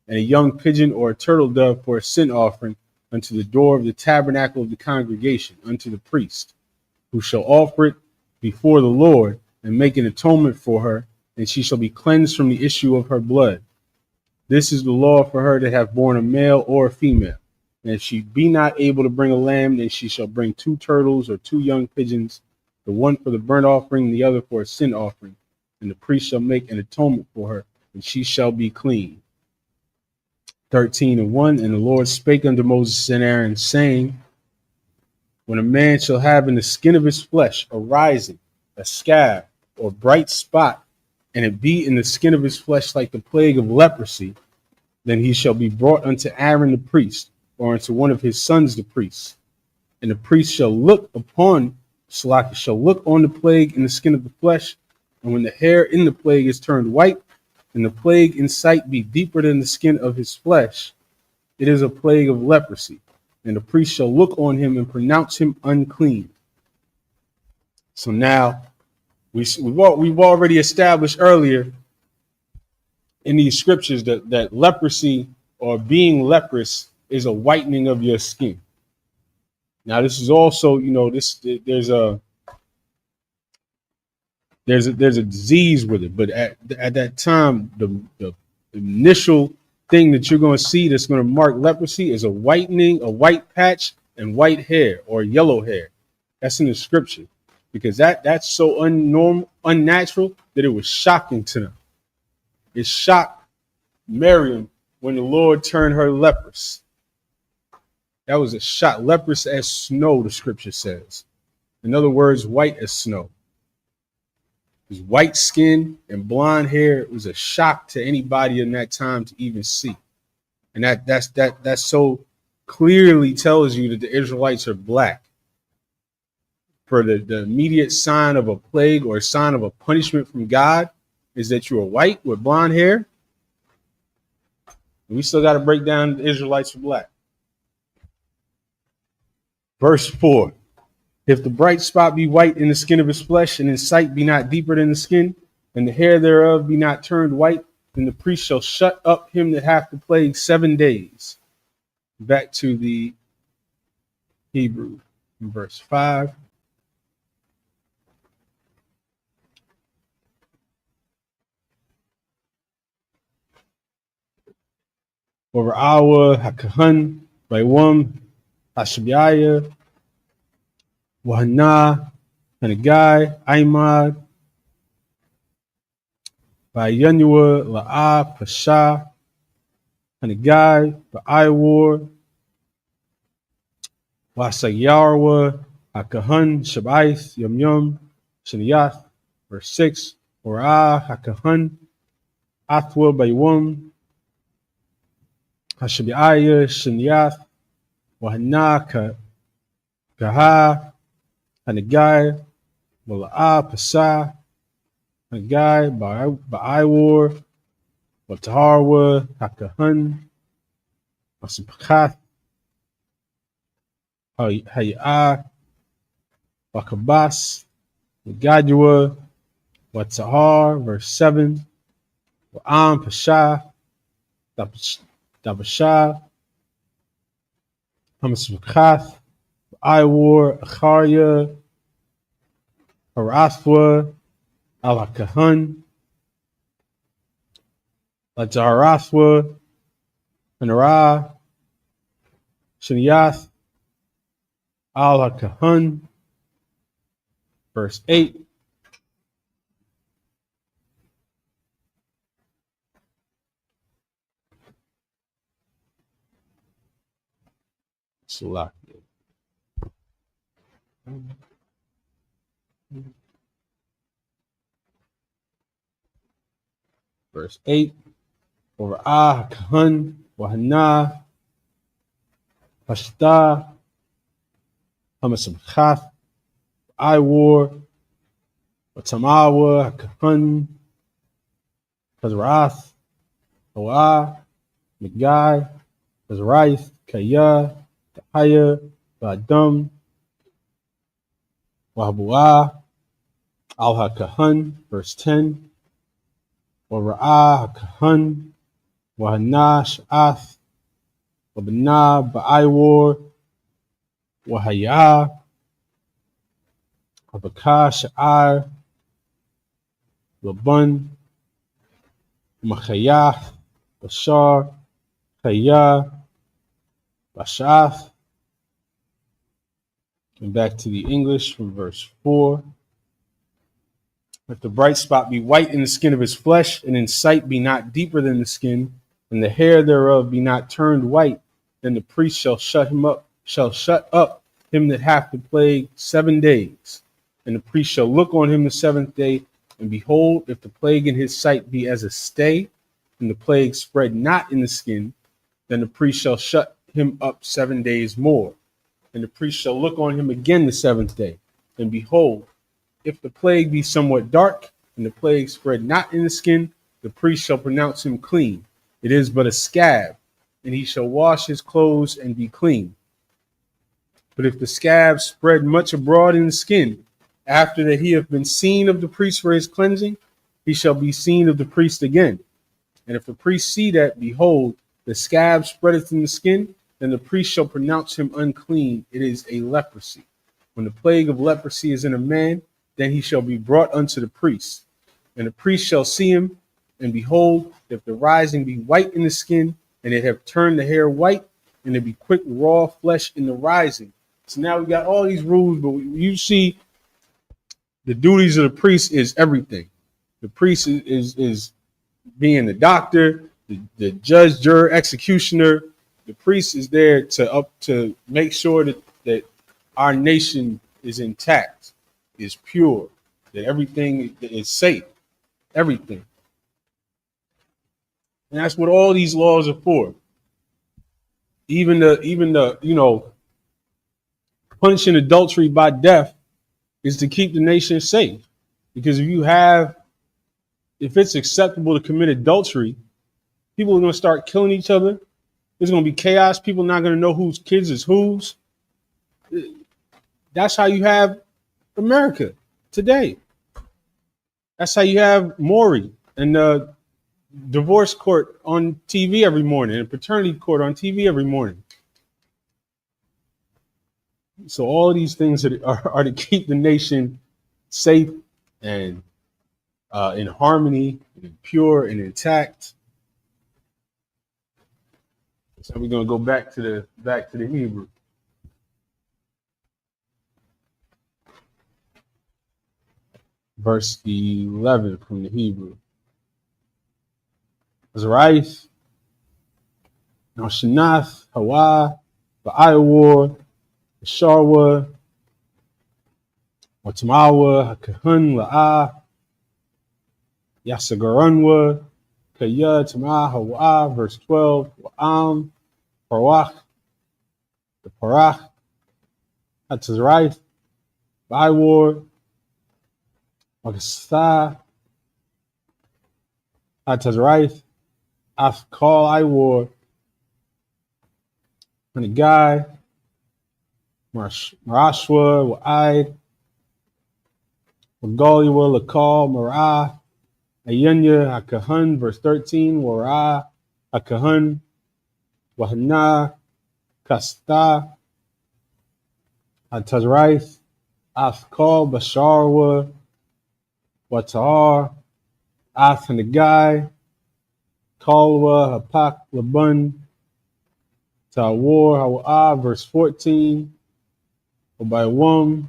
A: and a young pigeon or a turtle dove for a sin offering unto the door of the tabernacle of the congregation, unto the priest, who shall offer it before the Lord and make an atonement for her, and she shall be cleansed from the issue of her blood. This is the law for her that have borne a male or a female. And if she be not able to bring a lamb, then she shall bring 2 turtles or 2 young pigeons, the one for the burnt offering, the other for a sin offering. And the priest shall make an atonement for her, and she shall be clean. 13 and 1. And the Lord spake unto Moses and Aaron, saying, when a man shall have in the skin of his flesh a rising, a scab, or bright spot, and it be in the skin of his flesh like the plague of leprosy, then he shall be brought unto Aaron the priest, or unto one of his sons the priests. And the priest shall look upon Salaki shall look on the plague in the skin of the flesh, and when the hair in the plague is turned white, and the plague in sight be deeper than the skin of his flesh, it is a plague of leprosy, and the priest shall look on him and pronounce him unclean. So now we've already established earlier in these scriptures that leprosy or being leprous is a whitening of your skin. Now this is also, there's a disease with it, but at that time, the initial thing that you're going to see that's going to mark leprosy is a whitening, a white patch, and white hair or yellow hair. That's in the scripture, because that's so unnatural that it was shocking to them. It shocked Miriam when the Lord turned her leprous. That was a shock. Leprous as snow, the scripture says. In other words, white as snow. His white skin and blonde hair, it was a shock to anybody in that time to even see. And that so clearly tells you that the Israelites are black. For the immediate sign of a plague or a sign of a punishment from God is that you are white with blonde hair. And we still got to break down the Israelites for black. Verse 4. If the bright spot be white in the skin of his flesh, and his sight be not deeper than the skin, and the hair thereof be not turned white, then the priest shall shut up him that hath the plague 7 days. Back to the Hebrew in verse 5. Over our Hakahan by one Hashabiah, Wahana, Hanagai, Aimad, by Yanua, La'a, Pasha, Hanagai, by Iwar, Wasayarwa, Hakahan, Shabaith, Yum Yum, Shaniyath, verse 6, Ora, Hakahan, Athwa, by Wum, Hashabiah, Shaniyath, Wahana, Kaha, Hanagai, Mala'a, Pasah, Hanagai, Ba'aiwar, Wataharwa, Hakahan, Masipakath, Hayah, Wakabas, Gadua, Watahar, verse 7, Wa'am, Pasha, Dabashah, Hamasipakath, Iwar, Acharya, Harathwa, Al-Hakahan, Latarathwa, Hanara, Shaniyath, Al-Hakahan, verse 8. Salak. Verse 8. Over Hakahan, Wahana, Hashta, Hamasabchath, Iwar, Watamawa, Hakahan, Hazarath, Oah, Megai, Hazaraith, Kaya, Tahaya, Badum, Wahabuah, Al-Hakahan, verse 10, Wara'ah, Hakahan, Wahana, Sha'ath, Wabana, Ba'iwar, Wahayah, Habakah, Sha'ar, Laban, Machayah, Bashar, Chayah, Bashath. And back to the English from verse 4. If the bright spot be white in the skin of his flesh, and in sight be not deeper than the skin, and the hair thereof be not turned white, then the priest shall shut up him that hath the plague 7 days. And the priest shall look on him the 7th day, and behold, if the plague in his sight be as a stay, and the plague spread not in the skin, then the priest shall shut him up 7 days more. And the priest shall look on him again the 7th day. And behold, if the plague be somewhat dark, and the plague spread not in the skin, the priest shall pronounce him clean. It is but a scab, and he shall wash his clothes and be clean. But if the scab spread much abroad in the skin, after that he hath been seen of the priest for his cleansing, he shall be seen of the priest again. And if the priest see that, behold, the scab spreadeth in the skin, then the priest shall pronounce him unclean. It is a leprosy. When the plague of leprosy is in a man, then he shall be brought unto the priest. And the priest shall see him, and behold, if the rising be white in the skin, and it have turned the hair white, and it be quick raw flesh in the rising. So now we got all these rules, but you see the duties of the priest is everything. The priest is being the doctor, the judge, juror, executioner. The priest is there to make sure that our nation is intact, is pure, that everything is safe, everything. And that's what all these laws are for. Even the punishing adultery by death is to keep the nation safe. Because if it's acceptable to commit adultery, people are going to start killing each other. There's going to be chaos. People are not going to know whose kids is whose. That's how you have America today. That's how you have Maury and the divorce court on TV every morning and paternity court on TV every morning. So all these things are to keep the nation safe and in harmony and pure and intact. So we're going to go back to the Hebrew. Verse 11 from the Hebrew. Azariah, Noshanath, Hawa, Ba'ayawar, Sharwa, Watamawa, Hakahun, La'ah, Yasagaranwa, Kaya, Tamah, Hawa, verse 12, Wa'am, Parwach, the Parach, Hatazariah, Ba'ayawar, Wakastha, Hatazariah, Afkal, Iwar, and a guy, Marashwa, Wa'id, Wagaliwa, Lakal, Marah, Ayanya, Hakahun, verse 13, Warah, Hakahun, Wahana, Kasta, Atazraith, Afkal, Basharwa, Watahar, Athanagai, Kalwa, Hapak, Laban, Tawar, Hawa'ah, verse 14, Obayawam,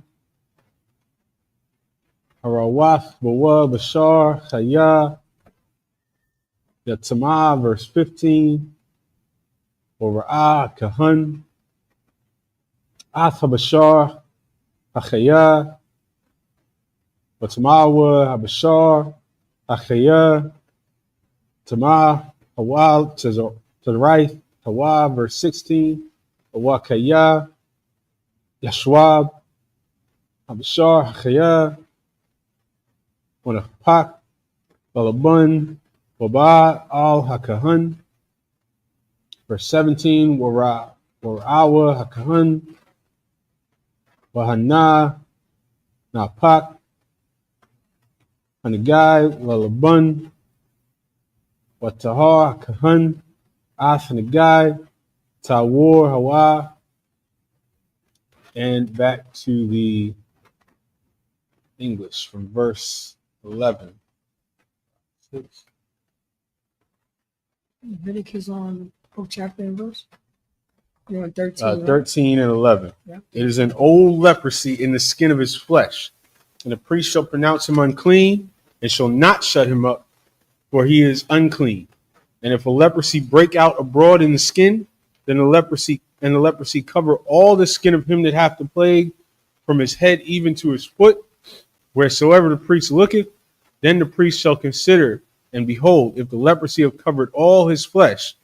A: Harawaf, Bawa, Bashar, Chaya, Yatamah, verse 15, Ora'ah, Kahun, Atha Bashar, Achaya, Watamawa, Habashar, Achaya, Tamah, Hawal, to the right, Hawa, verse 16, Awakaya, Yashwab, Habashar, Achaya, Wanapak, Balabun, Waba, Al Hakahun, verse 17, Warawa, Hakahun, Wahana, Napak, Hanagai, Lalabun, Watahar, Hakahun, Athanagai, Tawar, Hawa, and back to the English from verse 11.
B: Leviticus on book, chapter, and verse. You're on 13. Right?
A: 13 and 11.
B: Yep.
A: It is an old leprosy in the skin of his flesh, and the priest shall pronounce him unclean and shall not shut him up, for he is unclean. And if a leprosy break out abroad in the skin, then the leprosy cover all the skin of him that hath the plague, from his head even to his foot, wheresoever the priest looketh. Then the priest shall consider, and behold, if the leprosy have covered all his flesh,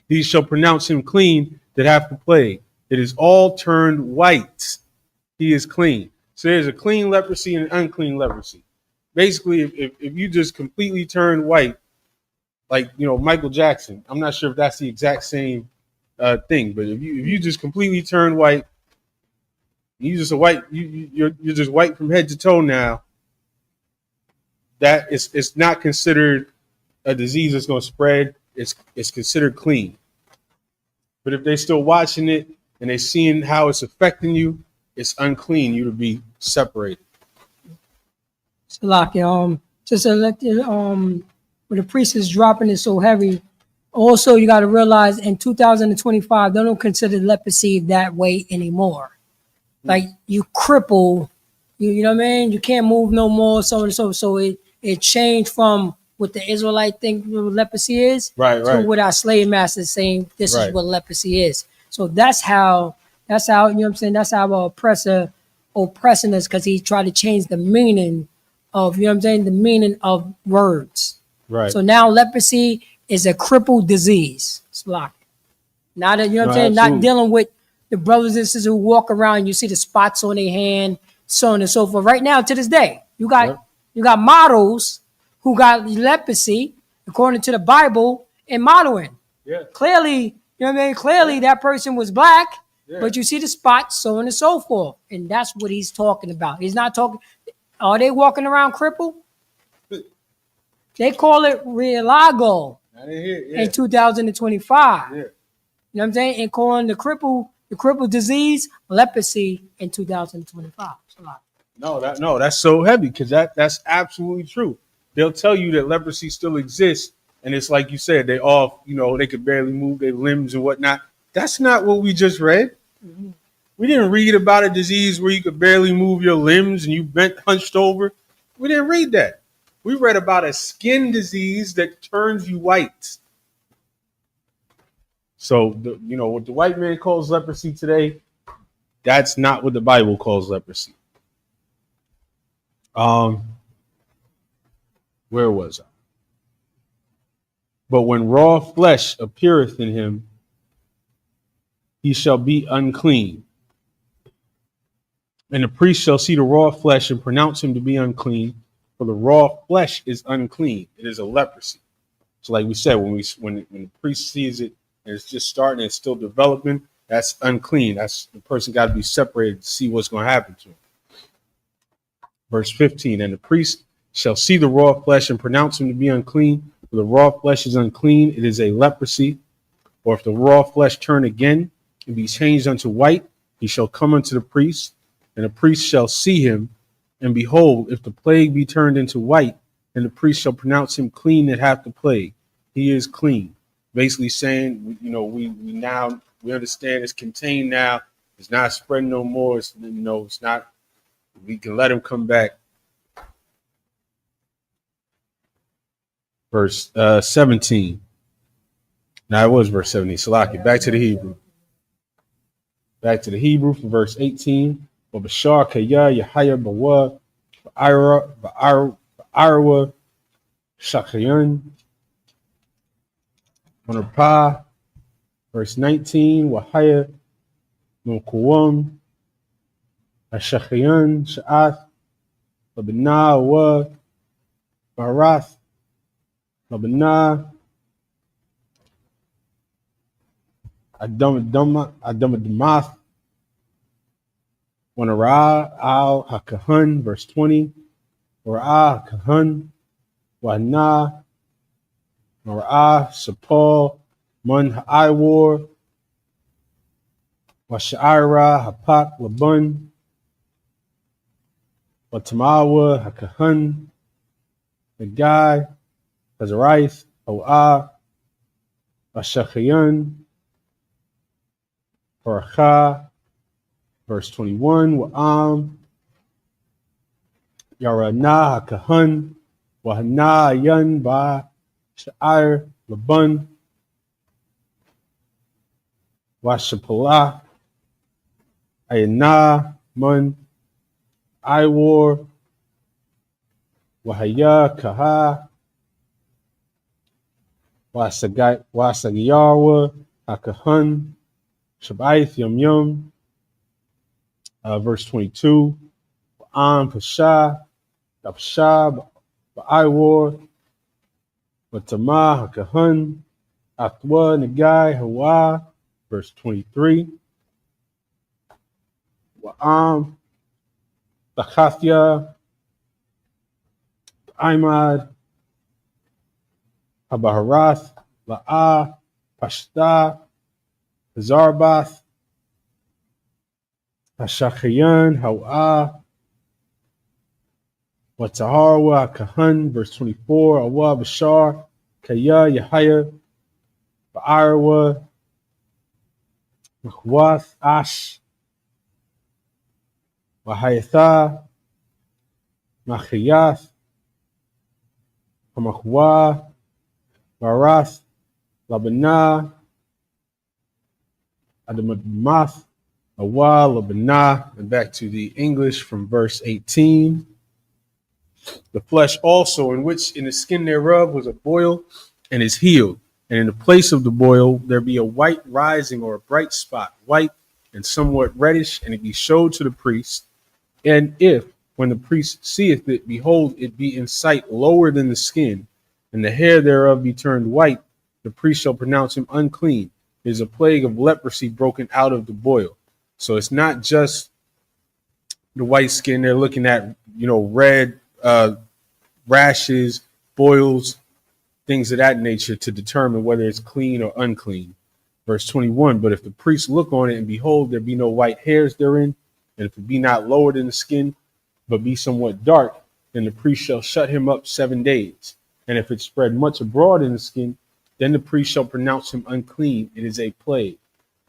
A: he shall pronounce him clean that hath the plague. It is all turned white. he is clean. So there's a clean leprosy and an unclean leprosy. Basically, if you just completely turn white, like Michael Jackson, I'm not sure if that's the exact same thing, but if you just completely turn white, you just a white, you're just white from head to toe now. That it's not considered a disease that's going to spread. It's considered clean. But if they're still watching it and they're seeing how it's affecting you, it's unclean. You to be separated.
B: So like just to let you when the priest is dropping it so heavy. Also, you got to realize in 2025 they don't consider leprosy that way anymore. Like you cripple, you know what I mean? You can't move no more, so and so. So it changed from what the Israelite think leprosy is,
A: Right.
B: to what our slave masters saying this is what leprosy is. So that's how you know what I'm saying. That's how our oppressor oppressing us, because he tried to change the meaning of, you know what I'm saying, the meaning of words.
A: Right.
B: So now leprosy is a crippled disease. It's like not you know what I'm saying,
A: absolutely.
B: not dealing with the brothers and sisters who walk around, you see the spots on their hand, so on and so forth. Right now, to this day, you got models who got leprosy, according to the Bible, in modeling.
A: Yeah.
B: Clearly, you know what I mean? Clearly that person was black, but you see the spots, so on and so forth. And that's what he's talking about. He's not talking, are they walking around crippled? They call it Relago in 2025.
A: Yeah.
B: You know what I'm saying? And calling the crippled disease leprosy in 2025.
A: No, that's so heavy, because that's absolutely true. They'll tell you that leprosy still exists, and it's like you said, they all, they could barely move their limbs and whatnot. That's not what we just read. Mm-hmm. We didn't read about a disease where you could barely move your limbs and you bent hunched over. We didn't read that. We read about a skin disease that turns you white. So, what the white man calls leprosy today, that's not what the Bible calls leprosy. Where was I? But when raw flesh appeareth in him, he shall be unclean. And the priest shall see the raw flesh and pronounce him to be unclean, for the raw flesh is unclean. It is a leprosy. So like we said, when the priest sees it and it's just starting, it's still developing, that's unclean. That's the person got to be separated to see what's going to happen to him. Verse 15, and the priest shall see the raw flesh and pronounce him to be unclean. For the raw flesh is unclean, it is a leprosy. Or if the raw flesh turn again and be changed unto white, he shall come unto the priest, and the priest shall see him. And behold, if the plague be turned into white, then the priest shall pronounce him clean that hath the plague. He is clean. Basically saying, we understand it's contained now. It's not spreading no more. It's not. We can let him come back. Verse 17. Now it was verse 17. Salaki. Back to the Hebrew. Back to the Hebrew for verse 18. Bashar Kaya Yahya Bawa Ba'arwa Shakayan Manarpa. Verse 19. Wahaya Mukuwam Ashakayan Sha'ath Labana wa Barath Labana Adamadamoth Wanara al Hakahan, verse 20. Wara Kahan Wana Wara Sapal Mun Iwar Washaira Hapak Laban Watamawa Hakahan Nagai Hazarith Oa Ashakayan Paracha. Verse 21, Wa'am Yarana Hakahan Wahana Yan Ba Sha'ir Laban Washapala Ayana Mun Iwar Wahaya Kaha Wasagyawa Hakahan Shabaith Yum Yum Verse 22. Pasha, Tapsha, Ba'aiwar, Batama, Hakahun, Athwa, Nagai, Hawa. Verse 23. Wa'am, Bakathia, Imad, Habaharath, La'ah, Pashta, Zarbath, Hashakayan, Hawa, Wataharwa, Kahun, verse 24, Awa, Bashar, Kaya, Yahaya, Ba'arwa, Mahwath, Ash, Wahayatha, Machiyath, Hamahwa, Barath, Labanah, Adamath, Awa, Labanah, and back to the English from verse 18. The flesh also, in the skin thereof was a boil, and is healed. And in the place of the boil, there be a white rising or a bright spot, white and somewhat reddish, and it be showed to the priest. And if, when the priest seeth it, behold, it be in sight lower than the skin, and the hair thereof be turned white, the priest shall pronounce him unclean. It is a plague of leprosy broken out of the boil. So it's not just the white skin. They're looking at, red rashes, boils, things of that nature to determine whether it's clean or unclean. Verse 21, but if the priest look on it and behold, there be no white hairs therein, and if it be not lower than the skin, but be somewhat dark, then the priest shall shut him up 7 days. And if it spread much abroad in the skin, then the priest shall pronounce him unclean. It is a plague.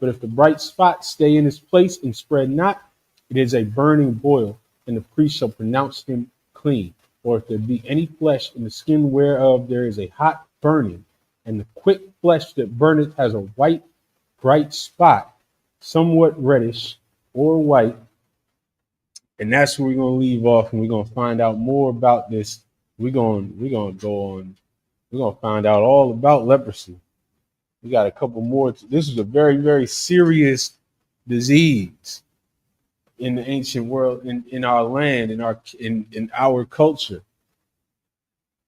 A: But if the bright spot stay in his place and spread not, it is a burning boil, and the priest shall pronounce him clean. Or if there be any flesh in the skin whereof there is a hot burning, and the quick flesh that burneth has a white, bright spot, somewhat reddish or white. And that's where we're going to leave off, and we're going to find out more about this. We're going to find out all about leprosy. We got a couple more. This is a very, very serious disease in the ancient world, in our land, in our culture.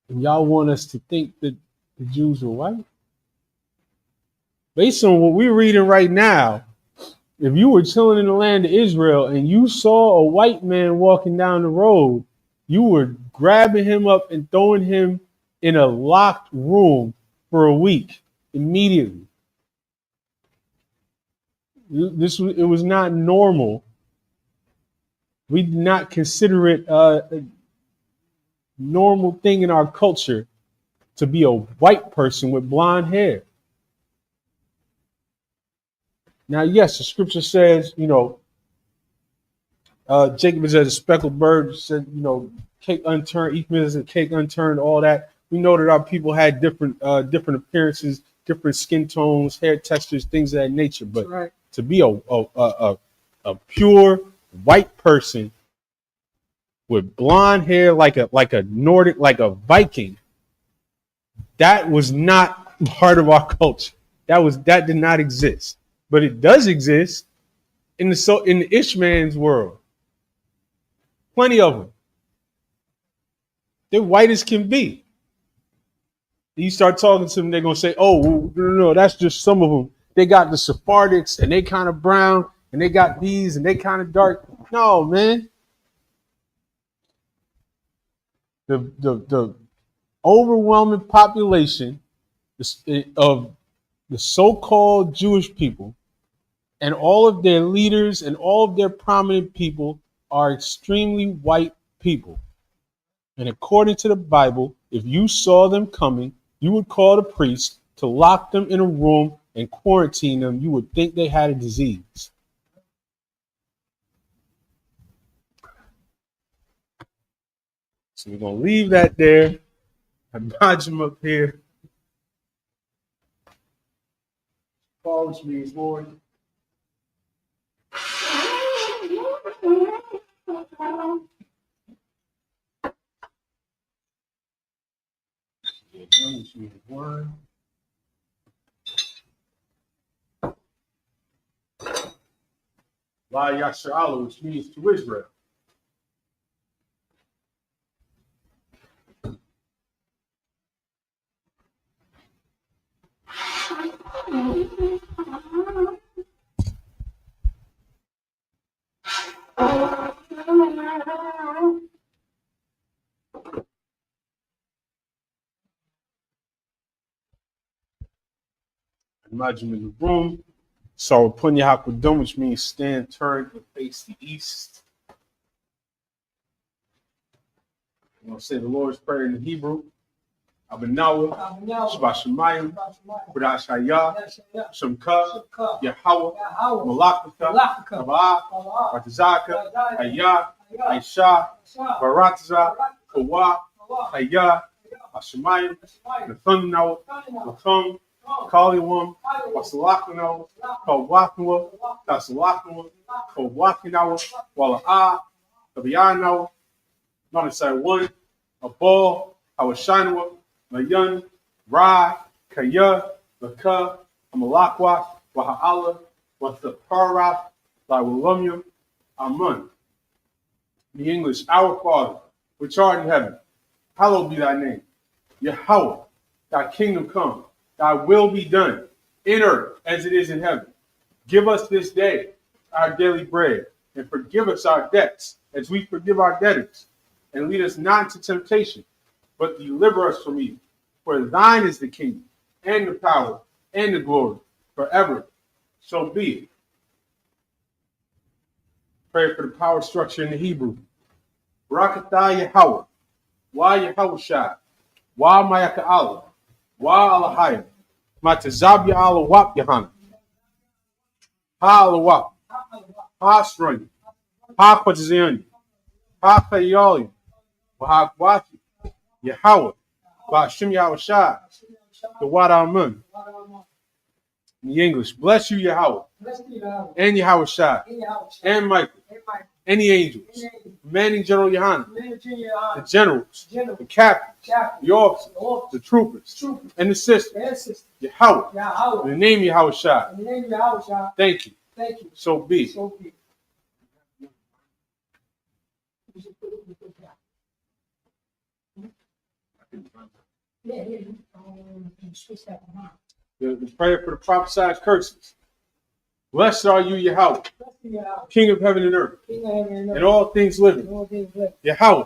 A: And y'all want us to think that the Jews were white? Based on what we're reading right now, if you were chilling in the land of Israel and you saw a white man walking down the road, you were grabbing him up and throwing him in a locked room for a week immediately. It was not normal. We did not consider it a normal thing in our culture to be a white person with blonde hair. Now, yes, the scripture says, Jacob is as a speckled bird, said, cake unturned, Ephraim is a cake unturned, all that. We know that our people had different appearances, different skin tones, hair textures, things of that nature. But right. To be a pure white person with blonde hair, like a Nordic, like a Viking, that was not part of our culture. That did not exist. But it does exist in the Ishmael's world. Plenty of them. They're white as can be. You start talking to them, they're gonna say, "Oh, well, no, that's just some of them. They got the Sephardics, and they kind of brown, and they got these, and they kind of dark." No, man. The overwhelming population of the so-called Jewish people and all of their leaders and all of their prominent people are extremely white people. And according to the Bible, if you saw them coming, you would call the priest to lock them in a room and quarantine them. You would think they had a disease. So we're going to leave that there. I dodge them up here. Follow me, Lord. La Yasha'Allah, which means to Israel. Imagine in the room. So Punya Hakudum, which means stand, turn, and face the east. I'm going to say the Lord's Prayer in Hebrew. Abanawa, Shabashamayim, Bradashaya, Shamka, Yahweh, Malakaka, Kabah, Batazaka, Ayah, Aisha, Barataza, Kawa, Ayah, Ashamayim, Nathanawa, Lakum, Kaliwam, Wasalakano, Kawakwa, Tasalakwa, Kawakinawa, Wala'a, Kabiyanawa, not inside one, a ball, Awashanawa, Mayan, Ra, Kaya, Laka, Amalakwa, Waha'ala, Wathapara, Lawalumyum, Amun. In the English, our Father, which art in heaven, hallowed be thy name. Yahweh, thy kingdom come, thy will be done, in earth as it is in heaven. Give us this day our daily bread, and forgive us our debts, as we forgive our debtors. And lead us not into temptation, but deliver us from evil. For thine is the kingdom, and the power, and the glory, forever. So be it. Pray for the power structure in the Hebrew. Barakatah Yahweh, Wa Yahweh Shai, Wa Mayaka Allah, Wa Alahaya, Matazab Allah Wap Yahana, Ha Alawap, Ha Strung, Ha Quadziani, Ha Kayali, Wa Hakwati, Yahweh, Bashim Yahweh Shai, the Wad Amun. In the English, bless you, Yahweh, and Yahweh Shai, and Michael, and the angels, commanding General Yohanan, the generals, the captains, the officers, the troopers, and the sisters, Yahweh, in the name of Yahweh Shai. Thank you. So be. The prayer for the prophesied curses. Blessed are you, Yahweh, King of heaven and earth, and all things living. Yahweh,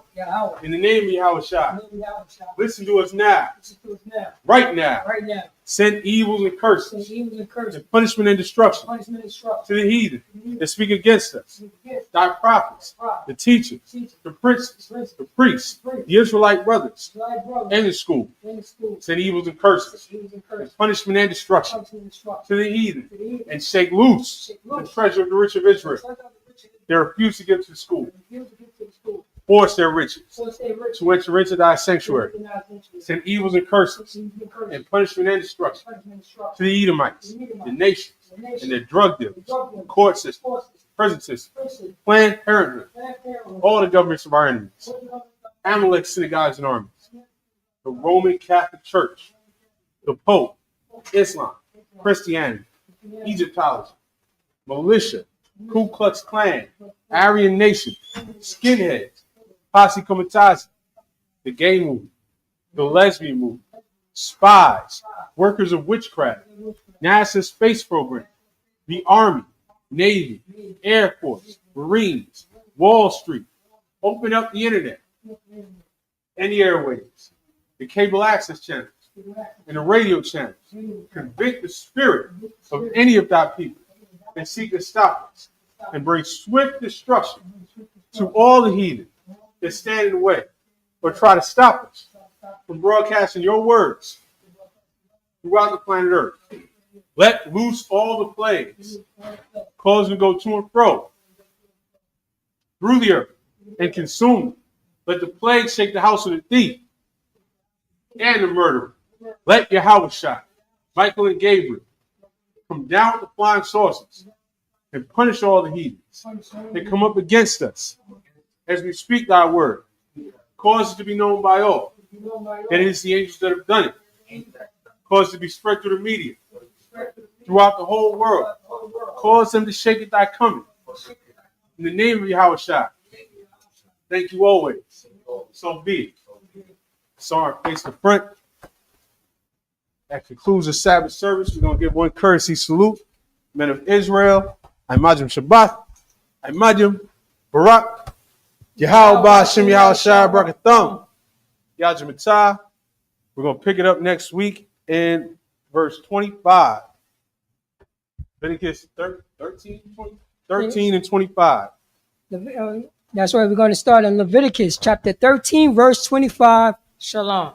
A: in the name of Yahweh Shai. Listen to us now. Right now. Send evils and curses, and punishment and destruction to the heathen that speak against us, thy prophets, the teachers, the princes, the priests, the Israelite brothers, and the school. Send evils and curses, and punishment and destruction to the heathen, and shake loose the treasure of the rich of Israel. They refuse to give to the school. Force their riches to enter into thy sanctuary. Send evils and curses and punishment and destruction to the Edomites, the nations, and their drug dealers, court systems, prison systems, Planned Parenthood, all the governments of our enemies, Amalek synagogues and armies, the Roman Catholic Church, the Pope, Islam, Christianity, Egyptology, militia, Ku Klux Klan, Aryan Nation, skinheads, Posse Comitatus, the gay movement, the lesbian movement, spies, workers of witchcraft, NASA space program, the Army, Navy, Air Force, Marines, Wall Street, open up the internet and the airwaves, the cable access channels, and the radio channels. Convict the spirit of any of thy people and seek to stop us and bring swift destruction to all the heathen that stand in the way or try to stop us from broadcasting your words throughout the planet Earth. Let loose all the plagues, cause them to go to and fro through the earth and consume them. Let the plague shake the house of the thief and the murderer. Let Yahweh Shai, Michael and Gabriel, come down with the flying saucers and punish all the heathens that come up against us as we speak thy word. Cause it to be known by all that it is the angels that have done it. Cause it to be spread through the media, throughout the whole world. Cause them to shake at thy coming In the name of Yahushua. Thank you always. So be it. Sorry, face the front. That concludes the Sabbath service. We're going to give one courtesy salute. Men of Israel, Imajim Shabbat, Imajim Barak, Yahweh Shem Yahushua Barakatham, Yajim Atah. We're going to pick it up next week in verse 25. Leviticus 13 and 25.
B: That's why we're going to start in Leviticus chapter 13, verse 25. Shalom.